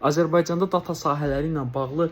Azərbaycanda data sahələri ilə bağlı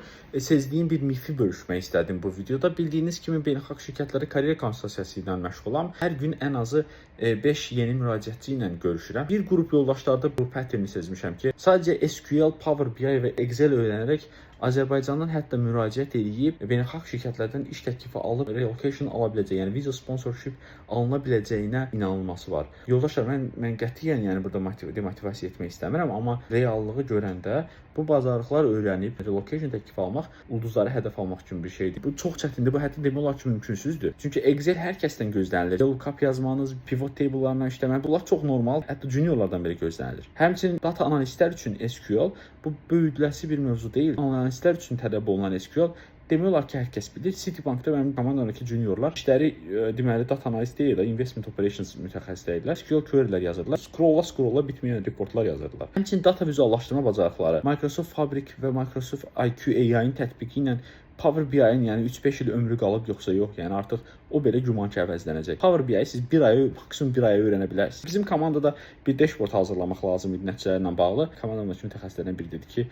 sezdiyim bir mifi bölüşmək istədim bu videoda. Bildiyiniz kimi beynəlxalq şirkətləri karyera konsultasiyası ilə məşğulam. Hər gün ən azı 5 yeni müraciətçi ilə görüşürəm. Bir qrup yoldaşlarda bu patterni sezmişəm ki, sadəcə SQL, Power BI və Excel öyrənərək Azərbaycandan hətta müraciət edib beynəlxalq şirkətlərdən iş təklifi alıb relocation ala biləcəyi, yəni visa sponsorship alına biləcəyinə inanılması var. Yoldaşlar, mən qətiyyən burada demotivasiya etmək istəmirəm, amma reallığı görəndə bu bacarıqlar öyrənib relocation təklifi almaq ulduzları hədəf almaq kimi bir şeydir. Bu çox çətindir. Bu hətta demək olar ki, mümkünsüzdür. Çünki Excel hər kəsdən gözlənilir. Lookup yazmanız, pivot table'larla işləmək, bunlar çox normal, hətta juniorlardan belə gözlənilir. Həmçinin data analistlər üçün SQL bu böyüdüləsi bir mövzu deyil. Analistlər üçün tələb olunan SQL demək olar ki, hər kəs bilir. Citibankda mənim komandamdakı juniorlar işləri deməli data analist deyil, investment operations mütəxəssisləri SQL query'lər yazırlar. Scrolla bitməyən reportlar yazırlar. Həmçinin data vizuallaşdırma bacarıqları Microsoft Fabric və Microsoft IQ AI-in tətbiqi ilə Power BI-in yəni 3-5 il ömrü qalıb yoxsa yox, yəni artıq o belə güman ki, əvəzlənəcək. Power BI siz maksimum bir aya öyrənə bilərsiniz. Bizim komandada bir dashboard hazırlamaq lazım idi nəticələrlə bağlı. Komandamdakı mütəxəssislərdən biri dedi ki,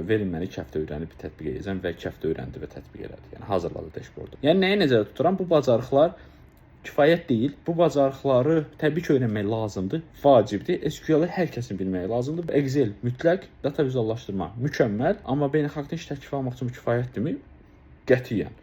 verin mənə 2 həftə öyrənib tətbiq edəcəm və 2 həftə öyrəndi və tətbiq elədi. Yəni hazırladı dashboardu. Yəni nəyi nəzərdə tuturam? Bu bacarıqlar kifayət deyil. Bu bacarıqları təbii ki, öyrənmək lazımdır, vacibdir. SQL-i hər kəsin bilməyi lazımdır. Excel mütləq, data vizuallaşdırma mükəmməl, amma beynəlxalqda iş təklifi almaq üçün kifayətdirmi? Qətiyyən.